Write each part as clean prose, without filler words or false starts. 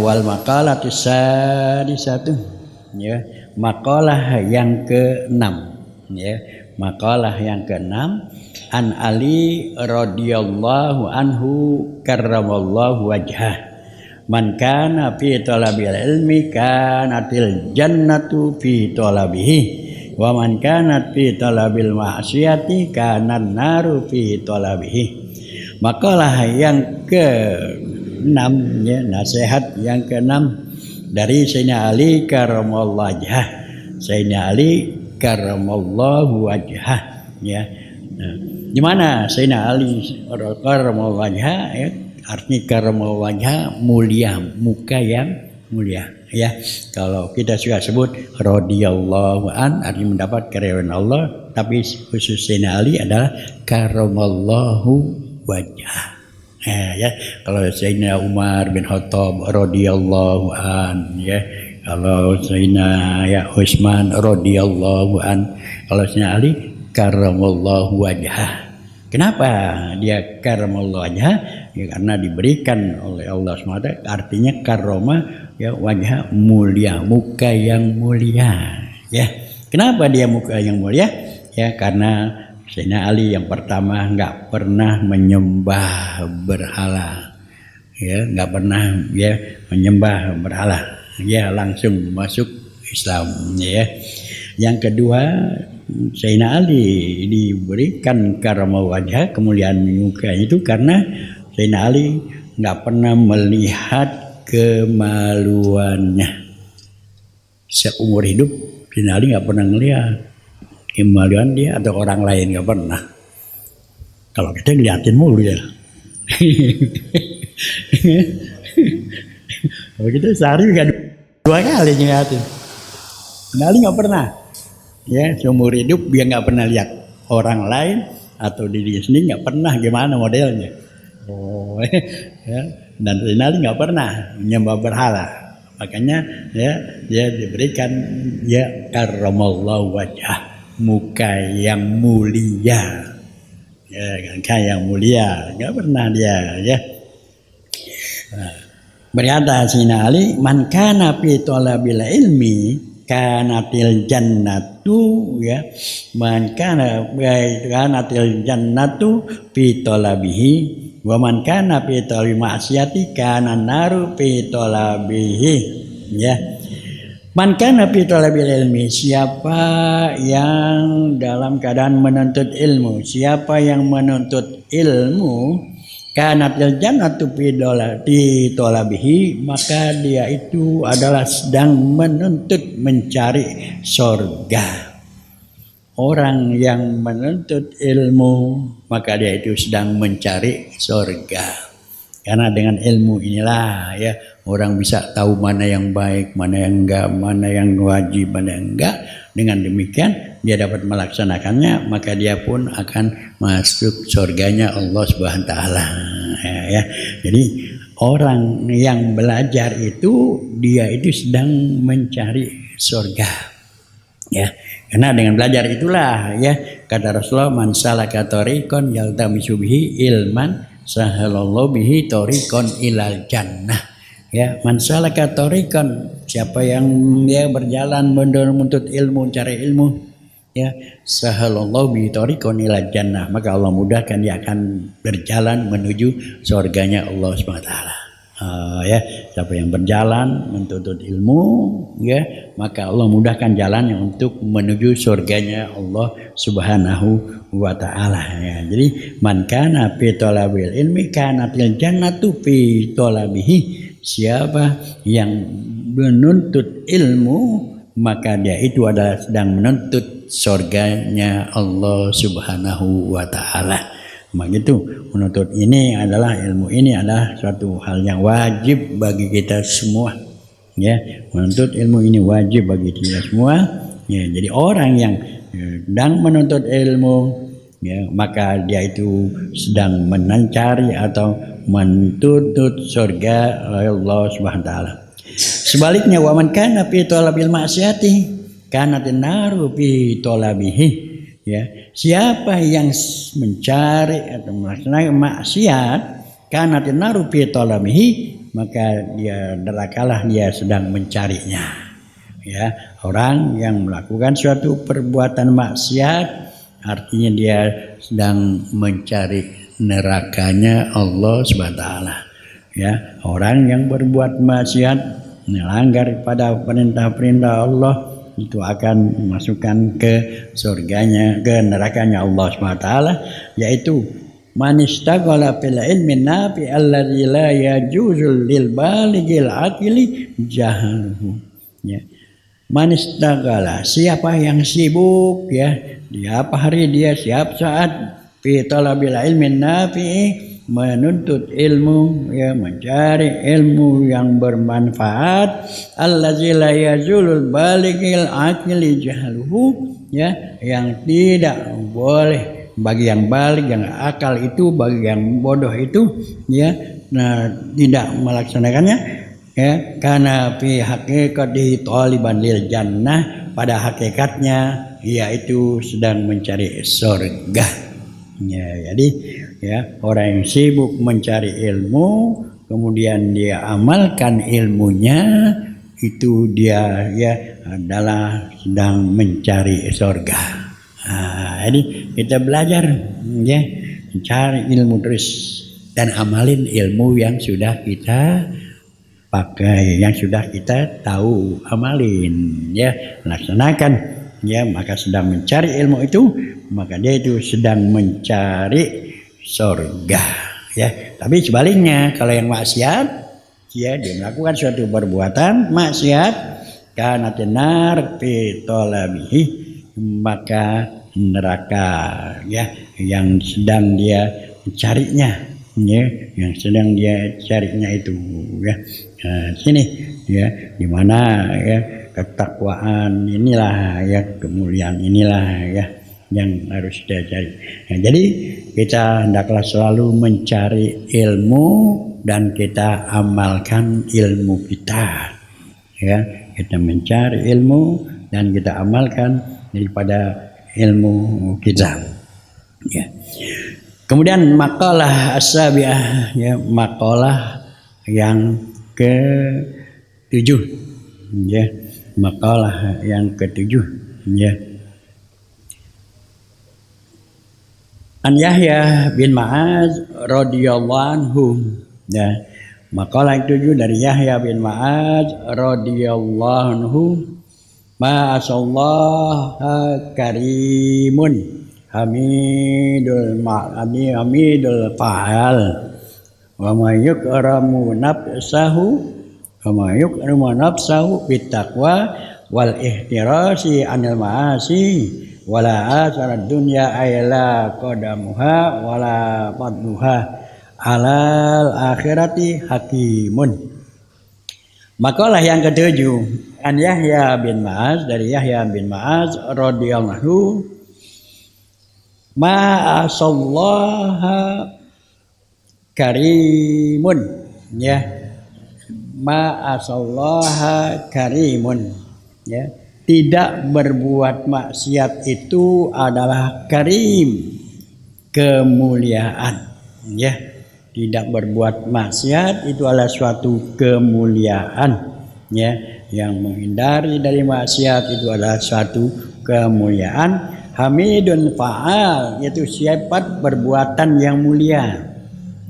wal maqalatu sadisatu, ya, maqalah yang ke-6, ya, maqalah yang ke-6 an Ali radhiyallahu anhu karramallahu wajhah man kana fi talabil ilmi kanatil jannatu fi talabihi wa man kanat fi talabil ma'siyati kanan naru fi talabihi. Makalah yang ke-6, ya, nasihat yang ke-6 dari Sayyidina Ali karramallahu wajhah. Sayyidina Ali karramallahu wajhah, ya. Nah, di mana Sayyidina Ali karramallahu wajhah, ya, artinya karramallahu wajhah mulia, muka yang mulia, ya. Kalau kita suka sebut radhiyallahu an artinya mendapat keridhaan Allah, tapi khusus Sayyidina Ali adalah karramallahu wajhah. Ya, kalau Sayyidina Umar bin Khattab radhiyallahu an, ya. Kalau Sayyidina ya Utsman radhiyallahu an, kalau Sayyidina Ali karramallahu wajhah. Kenapa dia karramallahu wajhah? Ya, karena diberikan oleh Allah SWT, artinya karomah, ya, wajah mulia, muka yang mulia, ya. Kenapa dia muka yang mulia? Ya, karena Sayyidina Ali yang pertama nggak pernah menyembah berhala, ya, nggak pernah, ya, menyembah berhala, ya, langsung masuk Islam, ya. Yang kedua, Sayyidina Ali diberikan karamah wajah, kemuliaan muka itu karena Sayyidina Ali nggak pernah melihat kemaluannya seumur hidup. Sayyidina Ali nggak pernah melihat kemaluan dia atau orang lain, nggak pernah. Kalau kita ngeliatin mulu, ya. Kalau kita sehari nggak 2 kali ngeliatin. Sayyidina Ali nggak pernah. Ya, seumur hidup dia nggak pernah lihat orang lain atau diri sendiri, nggak pernah gimana modelnya. Oh, ya. Dan Sayyidina Ali nggak pernah menyembah berhala, makanya, ya, dia diberikan, ya, karramallahu wajhah, muka yang mulia, ya, muka yang mulia, nggak pernah dia, ya. Berkata Sayyidina Ali, man kana fi talabil ilmi kanatil jannatu, ya, man kanatil jannatu fi talabihi wa man kana fi talabi ma'siyati kana naru fi talabihi, ya. Man kana fi talabil ilmi, siapa yang dalam keadaan menuntut ilmu, siapa yang menuntut ilmu, kanatil jannatu fi talabihi, maka dia itu adalah sedang menuntut mencari surga. Orang yang menuntut ilmu, maka dia itu sedang mencari surga. Karena dengan ilmu inilah, ya, orang bisa tahu mana yang baik, mana yang enggak, mana yang wajib, mana yang enggak. Dengan demikian dia dapat melaksanakannya, maka dia pun akan masuk surganya Allah Subhanahu wa taala, ya. Jadi orang yang belajar itu, dia itu sedang mencari surga, ya. Karena dengan belajar itulah, ya, kata Rasulullah, man salaka tariqan yaltamisu bihi ilman sahalallahu bihi tariqan ilal jannah, ya. Man salaka tariqan, siapa yang dia berjalan menuntut ilmu, cari ilmu, ya, sahalallahu bihi tariqan ilal jannah, maka Allah mudahkan dia akan berjalan menuju surganya Allah Subhanahu wa taala. Ya, siapa yang berjalan menuntut ilmu, ya, maka Allah mudahkan jalannya untuk menuju surganya Allah Subhanahu wa taala, ya. Jadi man kana fi talabil ilmi kanatil jannatu fi talabihi, siapa yang menuntut ilmu, maka dia itu adalah sedang menuntut surganya Allah Subhanahu wa taala. Begitu, menuntut ini adalah, ilmu ini adalah suatu hal yang wajib bagi kita semua, ya. Menuntut ilmu ini wajib bagi kita semua, ya. Jadi orang yang sedang menuntut ilmu, ya, maka dia itu sedang mencari atau menuntut surga Allah Subhanahu wa taala. Sebaliknya, wa man kana fi talabil ma'siyati kanatin naru fi talabihi, ya. Siapa yang mencari atau melaksanakan maksiat, kanatin naru fi talabihi, maka dia nerakalah dia sedang mencarinya. Ya, orang yang melakukan suatu perbuatan maksiat artinya dia sedang mencari nerakanya Allah Subhanahu wa taala. Ya, orang yang berbuat maksiat, melanggar pada perintah-perintah Allah itu akan dimasukkan ke surganya, ke nerakanya Allah Subhanahu wa taala, yaitu man istaghala fil ilmi nafi alladzi la yajuzul lil baligil aqli jahaluhu. Ya. Man istaghala, siapa yang sibuk ya, tiap hari dia siap saat fi talabil ilmi nafi, menuntut ilmu ya, mencari ilmu yang bermanfaat, allazi la yazulul baligil aqli jahluhu, ya, yang tidak boleh bagi yang balik, yang akal itu, bagi yang bodoh itu ya, nah, tidak melaksanakannya ya, karena fi haqiqati taliban lil jannah, pada hakikatnya yaitu sedang mencari surga. Ya, jadi ya, orang yang sibuk mencari ilmu kemudian dia amalkan ilmunya, itu dia ya adalah sedang mencari surga. Jadi kita belajar ya, mencari ilmu terus dan amalin ilmu yang sudah kita pakai, yang sudah kita tahu, amalin ya, laksanakan ya, maka sedang mencari ilmu itu, maka dia itu sedang mencari surga ya. Tapi sebaliknya kalau yang maksiat ya, dia melakukan suatu perbuatan maksiat kana tenar fi talabihi, maka neraka ya yang sedang dia mencarinya ya, yang sedang dia carinya itu ya. Nah, sini ya, di mana ya ketakwaan inilah ya, kemuliaan inilah ya yang harus dia cari. Nah, jadi kita hendaklah selalu mencari ilmu dan kita amalkan ilmu kita ya, kita mencari ilmu dan kita amalkan daripada ilmu kita ya. Kemudian makalah as-sabi'ah ya, makalah yang ke-7 ya, makalah yang ke-7 ya. An Yahya bin Ma'az radhiyallahu anhu ya, makalah yang ke-7 dari Yahya bin Ma'az radhiyallahu anhu, ma asallaha karimun hamidul ma'ani hamidul fa'al wa ma yukramu nafsahu wa ma yukramu nafsahu bittaqwa wal ihtirasi anil ma'asi wala asarad dunya ayla qadamuha wala fadluha alal akhirati hakimun. Makalah yang ketujuh an Yahya bin Ma'az dari Yahya bin Ma'az radhiyallahu anhu, ma asallaha karimun ya, ma asallaha karimun ya, tidak berbuat maksiat itu adalah karim, kemuliaan ya. Tidak berbuat maksiat itu adalah suatu kemuliaan ya, yang menghindari dari maksiat itu adalah suatu kemuliaan. Hamidun fa'al, yaitu sifat perbuatan yang mulia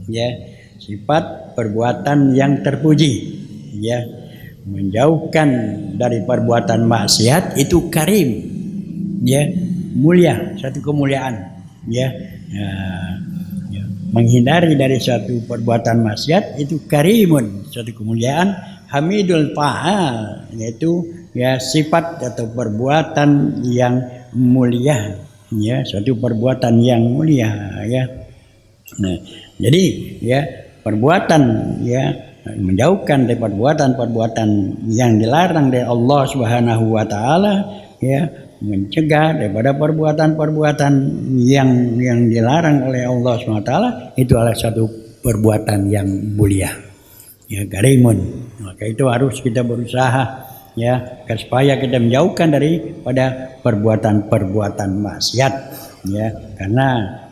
ya, sifat perbuatan yang terpuji ya. Menjauhkan dari perbuatan maksiat itu karim ya, mulia, satu kemuliaan ya. Menghindari dari suatu perbuatan maksiat itu karimun, suatu kemuliaan. Hamidul fa'al, yaitu ya sifat atau perbuatan yang mulia ya, suatu perbuatan yang mulia ya. Nah, jadi ya perbuatan ya, menjauhkan dari perbuatan-perbuatan yang dilarang dari Allah Subhanahu wa taala ya, mencegah daripada perbuatan-perbuatan yang dilarang oleh Allah Subhanahu wa taala, itu adalah suatu perbuatan yang mulia ya, karimun. Maka itu harus kita berusaha ya, supaya kita menjauhkan daripada perbuatan-perbuatan maksiat ya, karena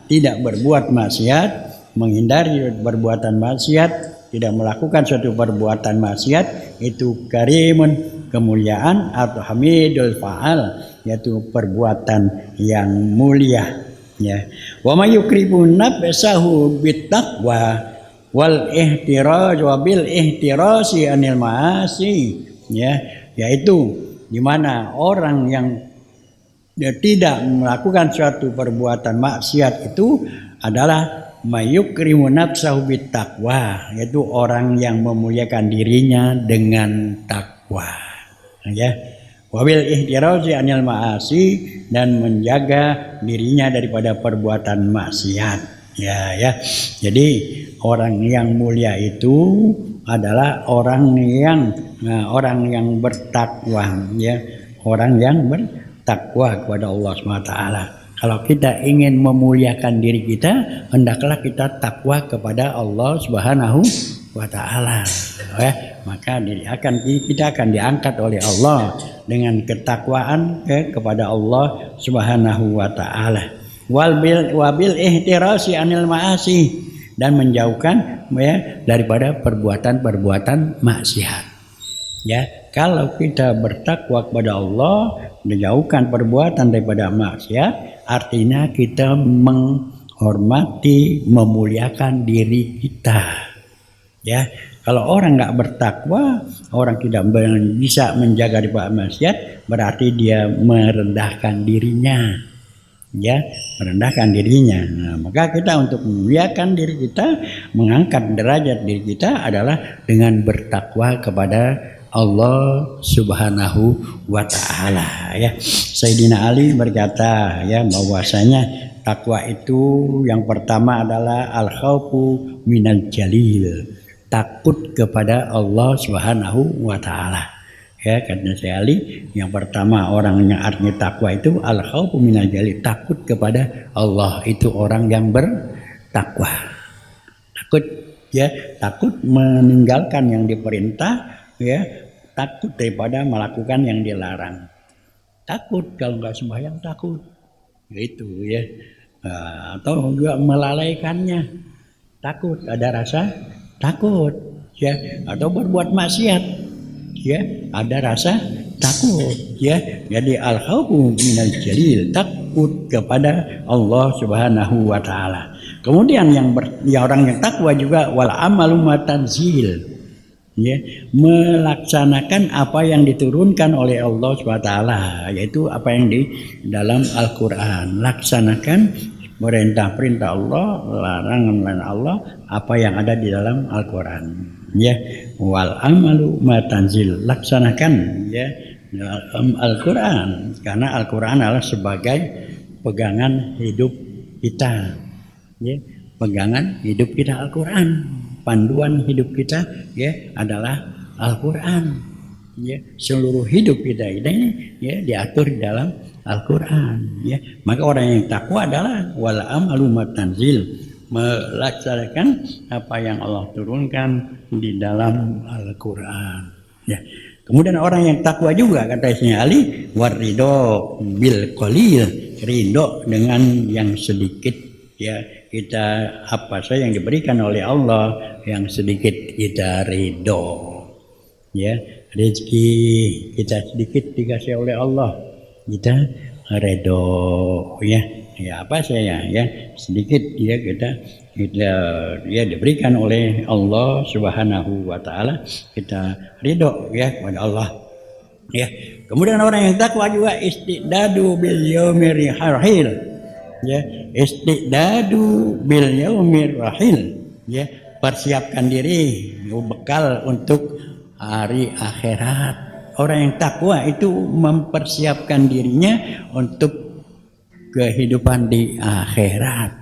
tidak berbuat maksiat, menghindari perbuatan maksiat tidak melakukan suatu perbuatan maksiat itu karimun, kemuliaan, atau hamidul fa'al, yaitu perbuatan yang mulia. Ya, wa may yukribu nafsahu bittaqwa wal ihtiraj wa bil ihtirasi anil ma'asi, ya, yaitu di mana orang yang tidak melakukan suatu perbuatan maksiat itu adalah mayukrimu nafsahu bittaqwa, yaitu orang yang memuliakan dirinya dengan takwa, ya. Wabil ihtirazi anil ma'asi, dan menjaga dirinya daripada perbuatan maksiat, ya. Jadi orang yang mulia itu adalah orang yang bertakwa, ya, orang yang bertakwa kepada Allah SWT. Kalau kita ingin memuliakan diri kita, hendaklah kita takwa kepada Allah Subhanahu wa Ta'ala. Maka kita akan diangkat oleh Allah dengan ketakwaan kepada Allah Subhanahu wa Ta'ala. Wabil ihtirasi anil ma'asi, dan menjauhkan, ya, daripada perbuatan-perbuatan maksiat. Ya, kalau kita bertakwa kepada Allah, menjauhkan perbuatan daripada maksiat, artinya kita menghormati, memuliakan diri kita. Ya, kalau orang nggak bertakwa, orang tidak bisa menjaga daripada maksiat, berarti dia merendahkan dirinya. Ya, merendahkan dirinya. Nah, maka kita untuk memuliakan diri kita, mengangkat derajat diri kita adalah dengan bertakwa kepada Allah Subhanahu wa Ta'ala, ya. Sayyidina Ali berkata, ya, bahwasanya takwa itu yang pertama adalah al-khaufu minal jalil, takut kepada Allah Subhanahu wa Ta'ala. Ya, kata Sayyidina Ali, yang pertama orang yang artinya takwa itu al-khaufu minal jalil, takut kepada Allah, itu orang yang bertakwa. Takut, ya, takut meninggalkan yang diperintah, ya, takut daripada melakukan yang dilarang. Takut kalau nggak sembahyang, takut, gitu, ya. Atau juga melalaikannya, takut, ada rasa takut, ya. Atau berbuat maksiat, ya, ada rasa takut, ya. Jadi al-khaufu minal jalil, takut kepada Allah Subhanahu wa Ta'ala. Kemudian orang yang takwa juga wal amalu matanzil, ya, melaksanakan apa yang diturunkan oleh Allah SWT, yaitu apa yang di dalam Al-Quran. Laksanakan perintah-perintah Allah, larangan Allah, apa yang ada di dalam Al-Quran, ya. Wal amalu matanzil, laksanakan, ya, dalam Al-Quran, karena Al-Quran adalah sebagai pegangan hidup kita, ya, pegangan hidup kita Al-Quran. Panduan hidup kita, ya, adalah Al-Quran, ya. Seluruh hidup kita ini, ya, diatur di dalam Al-Quran, ya. Maka orang yang takwa adalah wal amalu matanzil, melaksanakan apa yang Allah turunkan di dalam Al-Quran, ya. Kemudian orang yang takwa juga, kata Sayyidina Ali, warido bil qalil, ridho dengan yang sedikit, ya. Kita apa saja yang diberikan oleh Allah, yang sedikit kita ridho, ya. Rezeki kita sedikit dikasih oleh Allah, kita ridho, ya. Ya, apa saya, ya, sedikit, ya, kita ya diberikan oleh Allah Subhanahu wa Ta'ala, kita ridho, ya, kepada Allah, ya. Kemudian orang yang takwa juga istidadu bil yaumir rahil, ya, istidadu bil yaumir rahil, ya, persiapkan diri, bekal untuk hari akhirat. Orang yang takwa itu mempersiapkan dirinya untuk kehidupan di akhirat.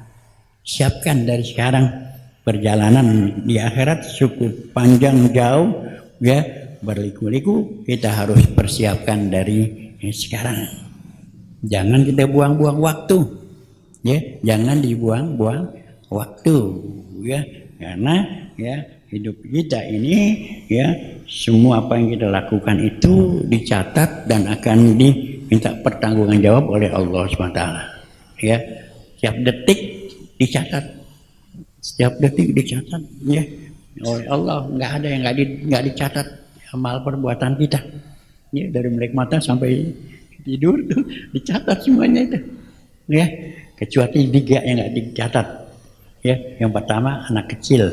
Siapkan dari sekarang, perjalanan di akhirat cukup panjang jauh, ya, berliku-liku, kita harus persiapkan dari sekarang. Jangan kita buang-buang waktu, ya, jangan dibuang-buang waktu, ya, karena, ya, hidup kita ini, ya, semua apa yang kita lakukan itu dicatat dan akan diminta pertanggungjawaban jawab oleh Allah SWT, ya. Setiap detik dicatat, setiap detik dicatat, ya. oleh Allah, nggak ada yang nggak dicatat amal perbuatan kita. Ya, dari melek mata sampai tidur tuh dicatat semuanya itu. Ya, kecuali 3 yang nggak dicatat. Ya, yang pertama anak kecil.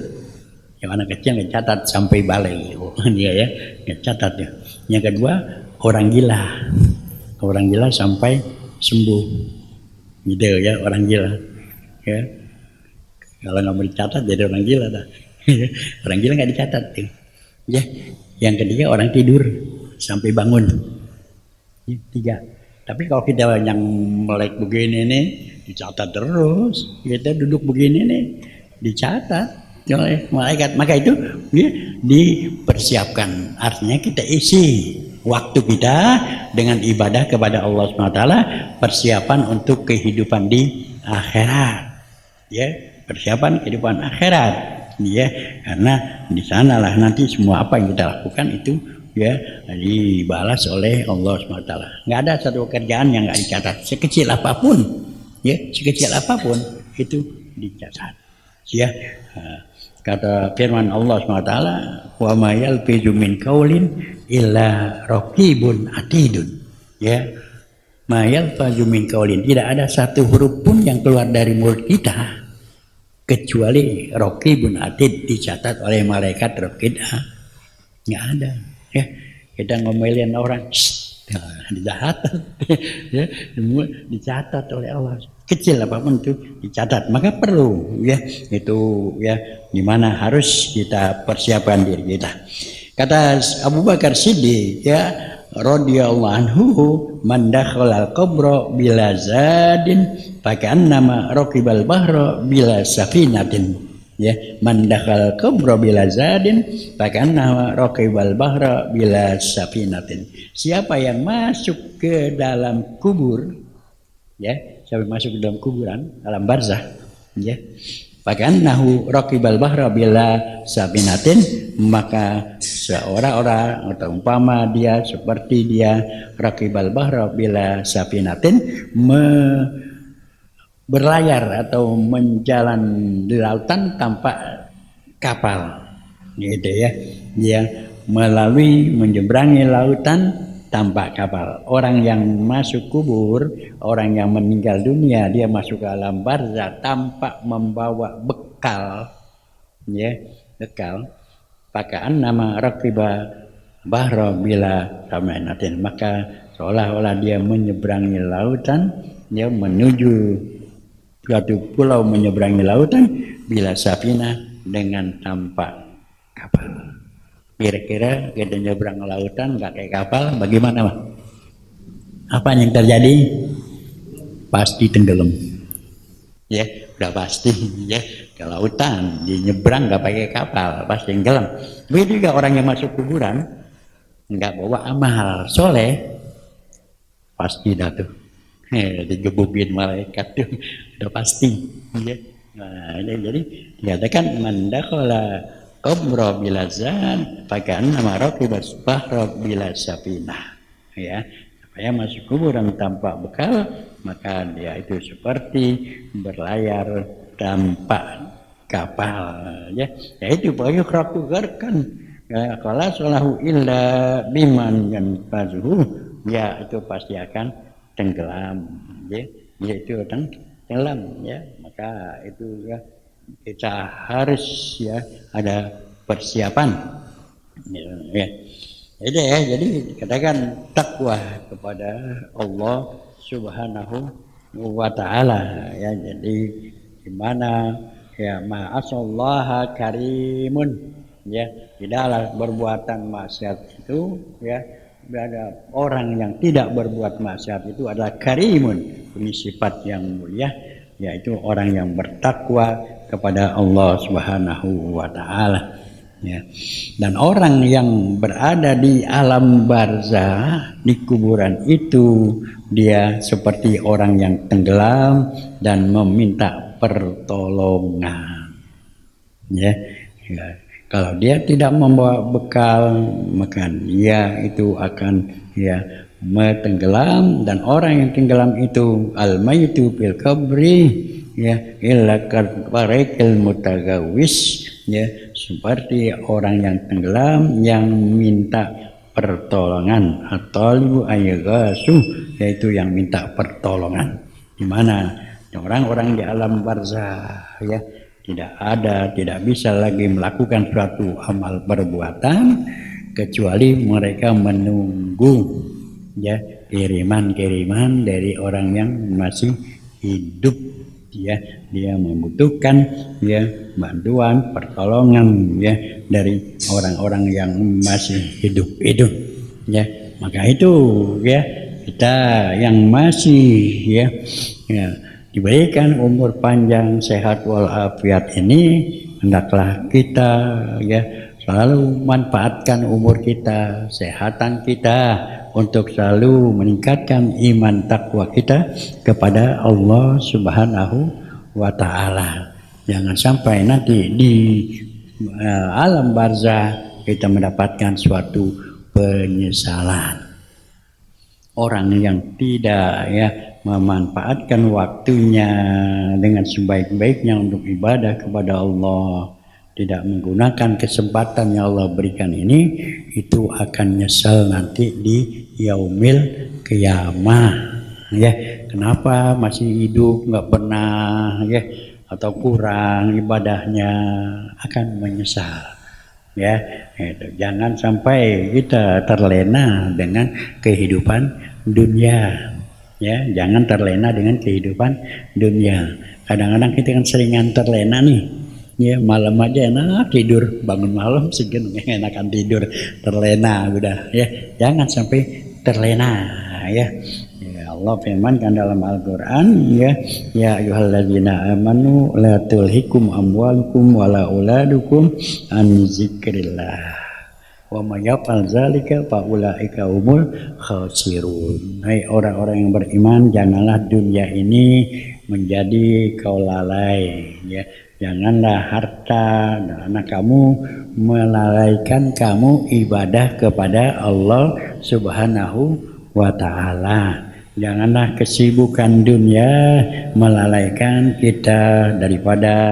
Yang anak kecil nggak catat sampai balai. Oh, dia ya nggak catat ya. Yang kedua orang gila. Orang gila sampai sembuh. Gitu ya, orang gila. Ya. Kalau nggak mau dicatat jadi orang gila dah. Orang gila nggak dicatat tuh. Ya. Yang ketiga orang tidur sampai bangun. 3. Tapi kalau kita yang melek begini nih dicatat terus. Kita duduk begini nih dicatat oleh malaikat. Maka itu dipersiapkan. Artinya kita isi waktu kita dengan ibadah kepada Allah SWT, persiapan untuk kehidupan di akhirat. Ya, persiapan kehidupan akhirat. Ya, karena di sanalah nanti semua apa yang kita lakukan itu ya dibalas oleh Allah SWT. Nggak ada satu pekerjaan yang nggak dicatat, sekecil apapun, ya sekecil apapun itu dicatat. Ya, kata firman Allah SWT, wa ma yalfizu min qaulin illa raqibun atidun. Ya, ma yalfizu min qaulin, tidak ada satu huruf pun yang keluar dari mulut kita kecuali raqibun atid, dicatat oleh malaikat raqib. Nggak ada. Ya, kita ngomelin orang, dicatat, ya, semua dicatat oleh Allah. Kecil apapun itu dicatat. Maka perlu ya itu ya gimana harus kita persiapkan diri kita. Kata Abu Bakar Siddiq ya radhiyallahu anhu, man dakhala al-qabra bila zadin fakannama raqibal bahra bila safinatin. Ya, man dakhala qabra bila zadin fakanna raqibal bahra bila safinatin. Siapa yang masuk ke dalam kubur, ya, siapa yang masuk ke dalam kuburan, alam barzah, ya, fakannahu raqibal bahra bila safinatin, maka seorang-orang atau umpama dia seperti dia raqibal bahra bila safinatin, berlayar atau menjalan di lautan tanpa kapal, gitu ya. Dia melalui menyeberangi lautan tanpa kapal. Orang yang masuk kubur, orang yang meninggal dunia, dia masuk ke alam barzah tanpa membawa bekal, ya, bekal. Pakaan nama raqiba bahra bila samainatin, maka seolah-olah dia menyeberangi lautan, dia menuju suatu pulau, menyeberangi lautan bila safina, dengan tanpa kapal. Kira-kira kita nyebrang lautan nggak kayak kapal, bagaimana, Pak? Apa yang terjadi? Pasti tenggelam. Ya, udah pasti ya, ke lautan di nyebrang nggak pakai kapal pasti tenggelam. Begitu juga orang yang masuk kuburan nggak bawa amal soleh, pasti dah tuh digebukin malaikat tuh, udah pasti ya. Nah, jadi dikatakan man dakhala qabra bila zan fakan nama raqibas bahra bila safinah, ya. Supaya masuk kuburan tanpa bekal, maka dia itu seperti berlayar tanpa kapal, ya. Yaitu bagi kerakugarkan kalau salahu illa biman yang pazuhu, ya itu pasti akan tenggelam, ya, yaitu tenggelam, ya. Maka itu ya kita harus ya ada persiapan, ya. Jadi katakan takwa kepada Allah Subhanahu wa Ta'ala, ya. Jadi gimana ya, ma'asallaha karimun, ya, tidaklah berbuatan maksiat itu ya. Ada orang yang tidak berbuat maksiat itu adalah karimun, punya sifat yang mulia, yaitu orang yang bertakwa kepada Allah Subhanahu wa Ta'ala, ya. Dan orang yang berada di alam barzah, di kuburan itu, dia seperti orang yang tenggelam dan meminta pertolongan, ya. Kalau dia tidak membawa bekal, maka dia itu akan ya tenggelam. Dan orang yang tenggelam itu al-maitu fil qabri ya illa karqil mutagawis, ya, seperti orang yang tenggelam yang minta pertolongan atau ayagasu, yaitu yang minta pertolongan. Di mana orang-orang di alam barzah ya tidak bisa lagi melakukan suatu amal perbuatan kecuali mereka menunggu ya kiriman dari orang yang masih hidup, ya dia membutuhkan ya bantuan pertolongan ya dari orang-orang yang masih hidup itu ya. Maka itu ya kita yang masih ya diberikan umur panjang sehat walafiat ini, hendaklah kita ya selalu manfaatkan umur kita, kesehatan kita untuk selalu meningkatkan iman takwa kita kepada Allah Subhanahu wa Ta'ala. Jangan sampai nanti di alam barzah kita mendapatkan suatu penyesalan. Orang yang tidak ya memanfaatkan waktunya dengan sebaik-baiknya untuk ibadah kepada Allah, tidak menggunakan kesempatan yang Allah berikan ini, itu akan nyesal nanti di yaumil qiyamah ya. Kenapa masih hidup nggak pernah ya atau kurang ibadahnya, akan menyesal ya. Jangan sampai kita terlena dengan kehidupan dunia ya, jangan terlena dengan kehidupan dunia. Kadang-kadang kita kan seringan terlena nih ya, malam aja enak tidur, bangun malam segan enakan tidur, terlena udah ya. Jangan sampai terlena ya. Allah firmankan dalam Al-Qur'an ya ayyuhalladzina amanu la tulhikum amwalukum wala auladukum an zikrillah wa may yaf'al zalika fa ulaika humul khasirun. Hai orang-orang yang beriman, janganlah dunia ini menjadi kau lalai ya. Janganlah harta dan anak kamu melalaikan kamu ibadah kepada Allah Subhanahu wa Ta'ala. Janganlah kesibukan dunia melalaikan kita daripada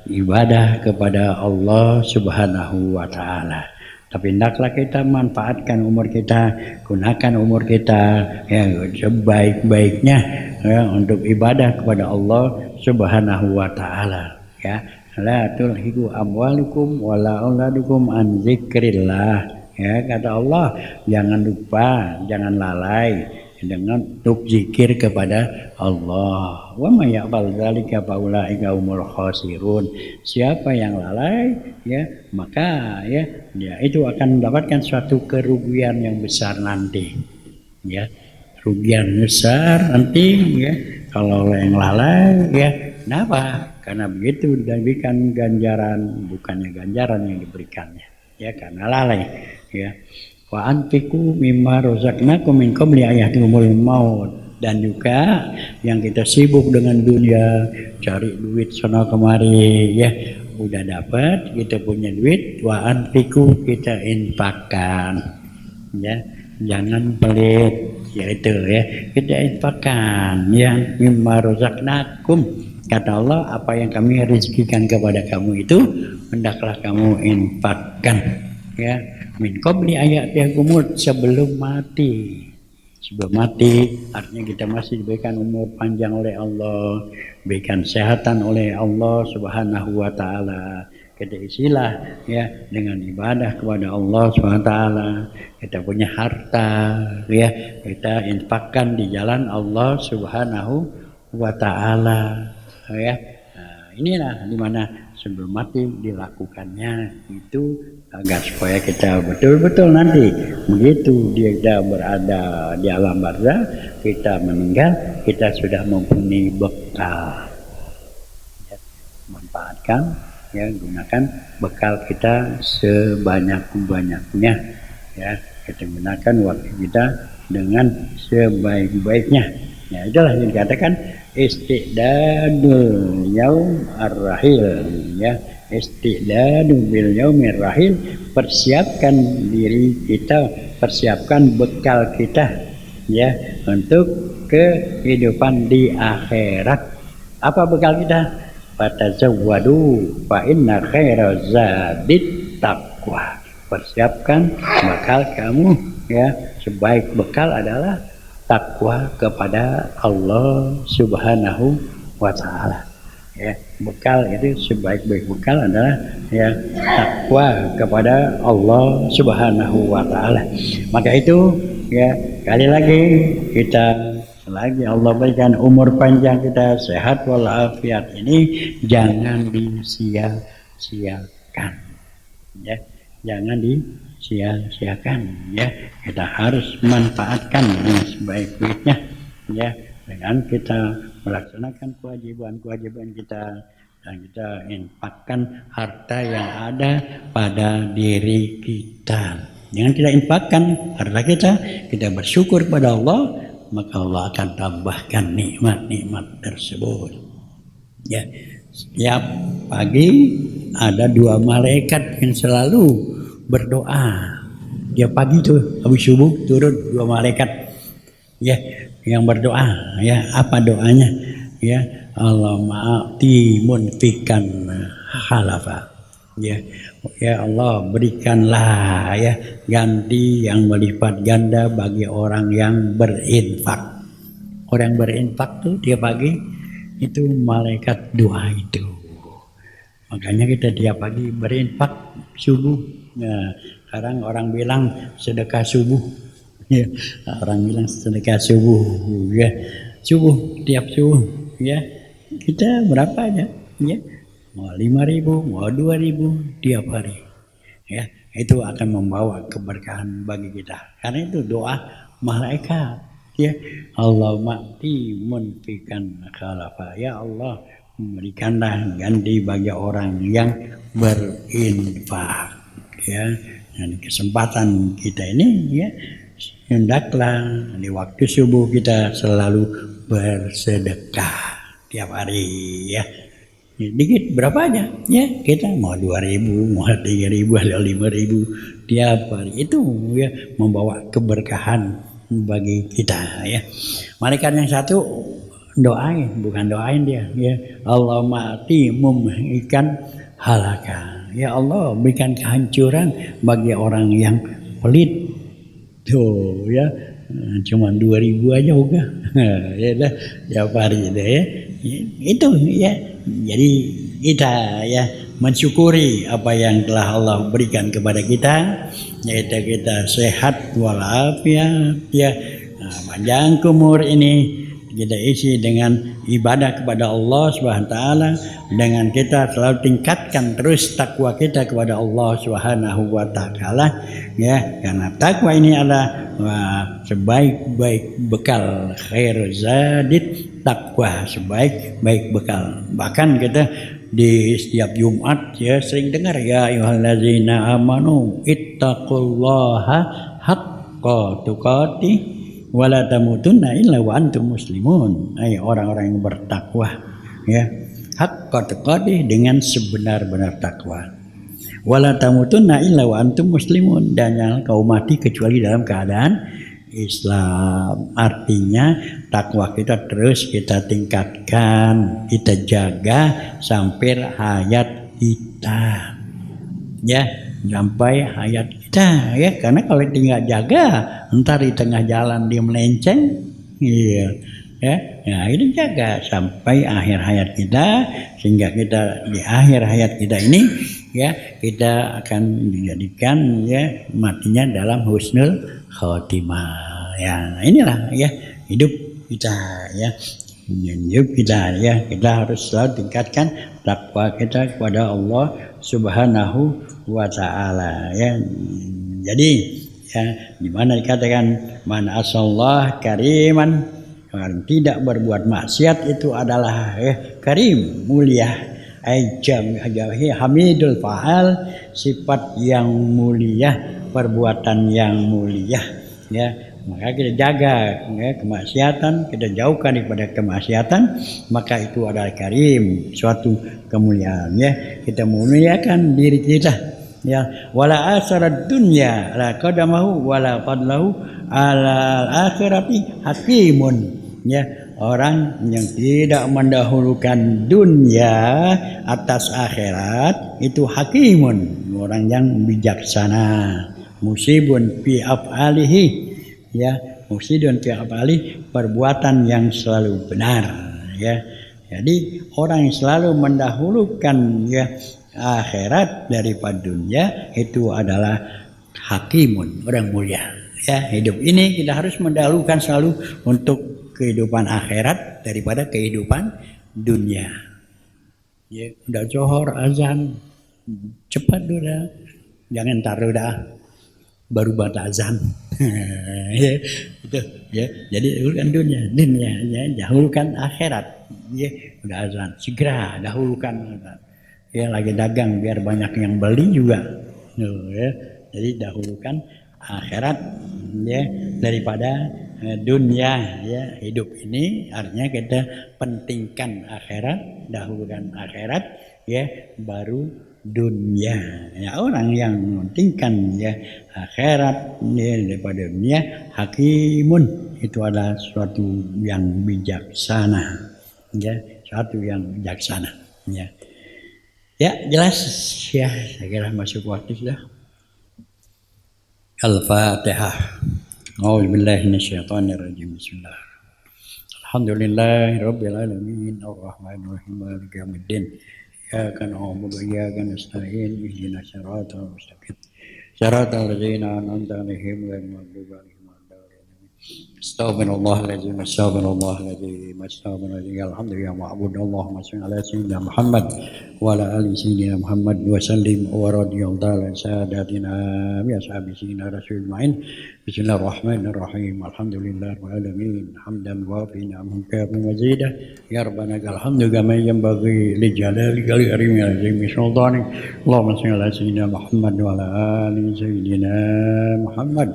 ibadah kepada Allah Subhanahu wa Ta'ala. Tapi hendaklah kita manfaatkan umur kita, gunakan umur kita ya sebaik-baiknya ya, untuk ibadah kepada Allah Subhanahu wa Ta'ala ya. La tulhiku amwalukum wala auladukum an zikrillah ya, kata Allah, jangan lupa, jangan lalai dengan untuk zikir kepada Allah. Wa may ya'mal dzalika fa ulaika humul khasirun. Siapa yang lalai ya, maka ya dia itu akan mendapatkan suatu kerugian yang besar nanti. Ya, kerugian besar nanti ya kalau yang lalai ya. Kenapa? Karena begitu diberikan ganjaran, bukannya ganjaran yang diberikannya. Ya, karena lalai ya. Wa anfiqu mimma razaqnakum min qabli ayatumul maut. Dan juga yang kita sibuk dengan dunia, cari duit sana kemari ya, udah dapat kita punya duit, wa anfiqu kita infakkan ya, jangan pelit ya, itu ya kita infakkan ya mimma razaqnakum, kata Allah, apa yang kami rezekikan kepada kamu itu hendaklah kamu infakkan ya, min qabli ayatumul, sebelum mati. Sebelum mati artinya kita masih diberikan umur panjang oleh Allah, diberikan kesehatan oleh Allah Subhanahu wa Ta'ala. Kita isilah ya dengan ibadah kepada Allah Subhanahu wa Ta'ala. Kita punya harta ya, kita infakkan di jalan Allah Subhanahu wa Ta'ala ya. Nah, inilah dimana sebelum mati dilakukannya itu, agar supaya kita betul-betul nanti begitu dia berada di alam barzah, kita meninggal, kita sudah mempunyai bekal ya, manfaatkan ya, gunakan bekal kita sebanyak-banyaknya ya, kita gunakan waktu kita dengan sebaik-baiknya ya. Itulah yang dikatakan istidadul yaum ar-rahil ya, istidadu bil yaumir rahil, persiapkan diri kita, persiapkan bekal kita ya untuk kehidupan di akhirat. Apa bekal kita? fatazawwadu fa inna khaira zadit taqwa. Persiapkan bekal kamu ya, sebaik bekal adalah takwa kepada Allah Subhanahu wa taala. Ya, bekal itu sebaik-baik bekal adalah ya takwa kepada Allah Subhanahu wa taala. Maka itu ya, kali lagi kita selagi Allah berikan umur panjang, kita sehat walafiat, ini jangan disia-siakan ya, jangan disia-siakan ya, kita harus manfaatkan dengan sebaik-baiknya ya, dengan kita melaksanakan kewajiban-kewajiban kita, dan kita infakkan harta yang ada pada diri kita. Jangan kita infakkan harta kita bersyukur kepada Allah, maka Allah akan tambahkan nikmat-nikmat tersebut. Ya, setiap pagi ada 2 malaikat yang selalu berdoa. Tiap pagi tuh habis subuh turun 2 malaikat. Ya, yang berdoa ya, apa doanya ya, Allahumma ati munfikan halafa ya, ya Allah berikanlah ya ganti yang melipat ganda bagi orang yang berinfak. Orang berinfak tuh tiap pagi itu malaikat doa itu. Makanya kita tiap pagi berinfak subuh. Nah, sekarang orang bilang sedekah subuh. Ya, orang bilang sedekah subuh ya, subuh tiap subuh ya, kita berapa aja ya, mau 5.000 mau 2.000 tiap hari ya, itu akan membawa keberkahan bagi kita, karena itu doa malaikat ya, Allahumma munfikan khalafa, ya Allah memberikanlah ganti bagi orang yang berinfak ya. Dan kesempatan kita ini ya, hendaklah di waktu subuh kita selalu bersedekah tiap hari ya. Dikit berapa aja ya, kita mau 2.000 mau 3.000 atau 5.000 tiap hari, itu ya membawa keberkahan bagi kita ya. Malaikat yang satu doain, bukan doain dia ya, Allahumma ati mumhikan halaka, ya Allah berikan kehancuran bagi orang yang pelit. Tuh ya, cuma 2.000 aja udah ya dah tiap hari deh ya. Itu ya, jadi kita ya mensyukuri apa yang telah Allah berikan kepada kita, yaitu kita sehat walafiat ya, panjang umur ini kita isi dengan ibadah kepada Allah Subhanahu wa taala, dengan kita selalu tingkatkan terus takwa kita kepada Allah Subhanahu wa taala ya, karena takwa ini adalah sebaik-baik bekal, khairu zadit takwa, sebaik-baik bekal. Bahkan kita di setiap Jumat ya sering dengar ya ayyuhallazina amanu ittaqullaha haqqa tuqatih wala tamutunna illa wa antum muslimun. Hai orang-orang yang bertakwa ya, haqqa tuqatih, dengan sebenar-benar takwa. Wala tamutunna illa wa antum muslimun, dan jangan kau mati kecuali dalam keadaan Islam. Artinya takwa kita terus kita tingkatkan, kita jaga sampai hayat kita ya, sampai hayat kita ya, karena kalau tinggal jaga entar di tengah jalan dia melenceng iya ya, nah itu jaga sampai akhir hayat kita, sehingga kita di akhir hayat kita ini ya kita akan dijadikan ya matinya dalam husnul khotimah ya. Inilah ya hidup kita ya, hidup kita ya, kita harus selalu tingkatkan takwa kita kepada Allah Subhanahu wa taala ya. Jadi ya, dimana dikatakan man asallah kariman, orang tidak berbuat maksiat itu adalah karim, mulia, hamidul fa'al, sifat yang mulia, perbuatan yang mulia ya. Maka kita jaga ya, kemaksiatan, kita jauhkan daripada kemaksiatan, maka itu adalah karim, suatu kemuliaan ya. Kita memuliakan diri kita ya, wala asarat dunya la qadamahu wala fadlahu ala akhirati hakimun ya. orang yang tidak mendahulukan dunia atas akhirat itu hakimun, orang yang bijaksana. Musibun fi af'alihi, ya, musibun fi af'alihi, perbuatan yang selalu benar, ya. Jadi orang yang selalu mendahulukan ya akhirat daripada dunia itu adalah hakimun, orang mulia. Ya, hidup ini kita harus mendahulukan selalu untuk kehidupan akhirat daripada kehidupan dunia. Ya, udah johor azan, cepat udah, jangan taruh dah baru baca azan. Ya, itu ya. Jadi dahulukan dunia ya, dahulukan akhirat. Ya, udah azan, segera dahulukan. Ya, lagi dagang biar banyak yang beli juga. Ya, jadi dahulukan akhirat ya daripada dunia. Ya, hidup ini artinya kita pentingkan akhirat, dahulukan akhirat ya, baru dunia. Ya, orang yang mementingkan ya akhirat ya, daripada dunia, hakimun, itu adalah suatu yang bijaksana. Ya, suatu yang bijaksana. Ya. Ya, jelas ya, saya kira masuk waktu sudah. Al-Fatihah. A'udzubillahi minasyaitonirrajim. Bismillah. Alhamdulillahirabbil alamin, arrahmanir rahim, maliki yaumiddin. Iyyaka na'budu wa iyyaka nasta'in, ihdinas siratal mustaqim. Siratal ladzina an'amta 'alaihim ghairil maghdubi 'alaihim waladdallin. Astaghfirullahaladzim, astaghfirullahaladzim, astaghfirullahaladzim. Alhamdulillah, ma'bud Allahumma shalli ala sayyidina Muhammad wa ala ali sayyidina Muhammad wa sallim wa radiyallahu ta'ala sadatina bi ashabi sayyidina Rasul ma'in. Bismillahirrahmanirrahim. Alhamdulillah wa alamin. Hamdan wa fi ni'amah kafin mazidah. Ya Rabbana alhamdu kama yanbaghi li jalali karim azim sultanik. Allahumma shalli ala sayyidina Muhammad wa ala ali sayyidina Muhammad.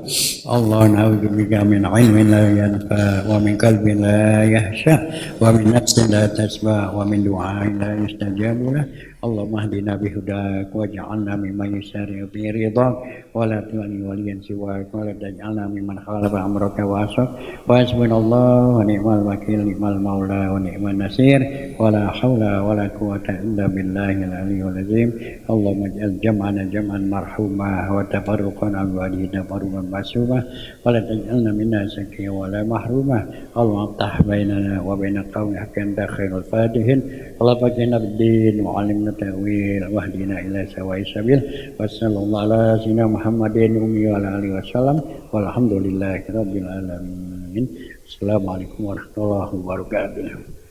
Allah na'udzu bika min ilmin la yanfa wa min qalbin la yahsha wa min nafsin la tasma wa min du'ain la yustajabu lah. Allahumma hdina bihudak waj'alna mimman yusari'u fi ridhak wa la tu'ani waliyan siwak wa la taj'alna mimman khalafa amraka wa asyak wa hasbunallahu wa ni'mal wakil, ni'mal maula wa ni'man nasir, wa la hawla wa la quwwata illa billahil aliyyil azim. Allahumma ij'al jam'ana jam'an marhuma wa tafarruqana ba'dahu tafarruqan ma'suma wa la taj'alna minna shaqiyyan wa la mahruma. Allahumma aftah bainana wa baina qaumi haqqan khairul fatihin. Allah fakina bid-din wa 'allimna ta'wil wahdina ila sawa'is sabil. Wassallallahu ala sayyidina Muhammadin ummi wa ala alihi wasallam walhamdulillahi rabbil alamin. Assalamualaikum warahmatullahi wabarakatuh.